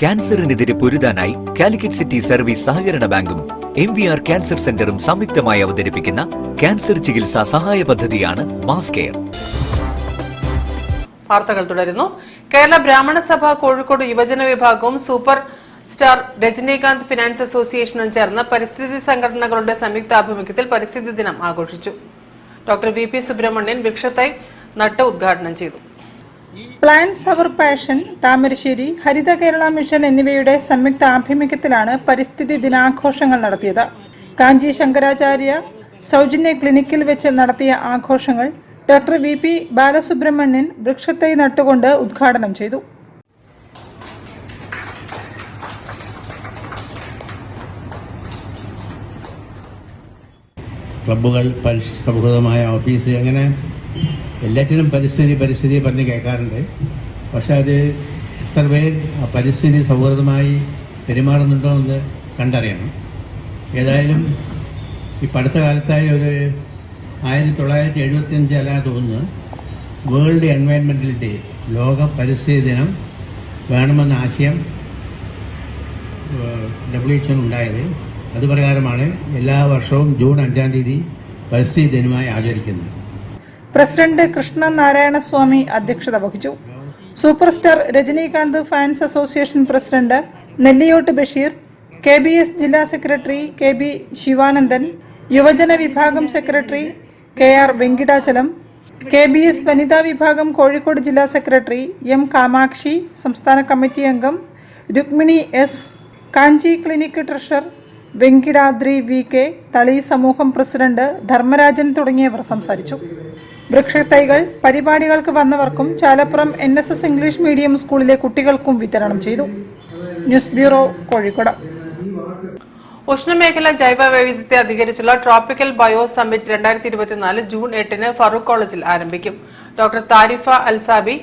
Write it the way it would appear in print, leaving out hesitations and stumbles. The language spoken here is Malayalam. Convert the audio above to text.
ക്യാൻസറിനെതിരെ പൊരുതാനായി കാലിക്കറ്റ് സിറ്റി സർവീസ് സഹകരണ ബാങ്കും MVR ക്യാൻസർ സെന്ററും സംയുക്തമായി അവതരിപ്പിക്കുന്ന ക്യാൻസർ ചികിത്സാ സഹായ പദ്ധതിയാണ് മാസ് കെയർ. വാർത്തകൾ തുടരുന്നു. കേരള ബ്രാഹ്മണ സഭ കോഴിക്കോട് യുവജന വിഭാഗവും സൂപ്പർ സ്റ്റാർ രജനീകാന്ത് ഫിനാൻസ് അസോസിയേഷനും ചേർന്ന് പരിസ്ഥിതി സംഘടനകളുടെ സംയുക്താഭിമുഖ്യത്തിൽ പരിസ്ഥിതി ദിനം ആഘോഷിച്ചു. ഡോക്ടർ VP സുബ്രഹ്മണ്യൻ വൃക്ഷത്തൈ നട്ട് ഉദ്ഘാടനം ചെയ്തു. Plants our passion, Thamarassery, Haritha Kerala mission എന്നിവയുടെ സംയുക്ത ആഭിമുഖ്യത്തിലാണ് പരിസ്ഥിതി ദിനാഘോഷങ്ങൾ നടത്തിയത്. കാഞ്ചി ശങ്കരാചാര്യ സൗജന്യ ക്ലിനിക്കിൽ വെച്ച് നടത്തിയ ആഘോഷങ്ങൾ ഡോക്ടർ VP ബാലസുബ്രഹ്മണ്യൻ വൃക്ഷത്തൈ നട്ടുകൊണ്ട് ഉദ്ഘാടനം ചെയ്തു. ക്ലബ്ബുകൾ, സൗഹൃദമായ ഓഫീസ്, അങ്ങനെ എല്ലാറ്റിനും പരിസ്ഥിതി പറഞ്ഞ് കേൾക്കാറുണ്ട്. പക്ഷെ അത് എത്ര പേർ പരിസ്ഥിതി സൗഹൃദമായി പെരുമാറുന്നുണ്ടോ എന്ന് കണ്ടറിയണം. ഏതായാലും ഇപ്പം അടുത്ത കാലത്തായി ഒരു 1975 അല്ല തോന്നുന്നു, വേൾഡ് എൻവയൺമെന്റൽ ഡേ, ലോക പരിസ്ഥിതി ദിനം വേണമെന്ന ആശയം WHO ഉണ്ടായത്. അതുപ്രകാരമാണ് എല്ലാ വർഷവും ജൂൺ 5-ാം തീയതി പരിസ്ഥിതി ദിനമായി ആചരിക്കുന്നത്. പ്രസിഡന്റ് കൃഷ്ണനാരായണസ്വാമി അധ്യക്ഷത വഹിച്ചു. Super star Rajinikanth fans association president Nelliyott Basheer, KBS ജില്ലാ സെക്രട്ടറി KB ശിവാനന്ദൻ, യുവജന വിഭാഗം സെക്രട്ടറി KR വെങ്കിടാചലം, KBS വനിതാ വിഭാഗം കോഴിക്കോട് ജില്ലാ സെക്രട്ടറി M കാമാക്ഷി, സംസ്ഥാന കമ്മിറ്റി അംഗം രുക്മിണി S, കാഞ്ചി ക്ലിനിക് ട്രഷറർ വെങ്കിടാദ്രി VK, തളി സമൂഹം പ്രസിഡന്റ് ധർമ്മരാജൻ തുടങ്ങിയവർ സംസാരിച്ചു. വൃക്ഷത്തൈകൾ പരിപാടികൾക്ക് വന്നവർക്കും ചാലപ്പുറം NSS ഇംഗ്ലീഷ് മീഡിയം സ്കൂളിലെ കുട്ടികൾക്കും വിതരണം ചെയ്തു. News bureau, Kozhikode. ഉഷ്ണമേഖല ജൈവ വൈവിധ്യത്തെ അധികരിച്ചുള്ള ട്രോപ്പിക്കൽ ബയോ സമ്മിറ്റ് 2024 ജൂൺ 8-ന് ഫറൂഖ് കോളേജിൽ ആരംഭിക്കും. Doctor താരിഫ Alsabi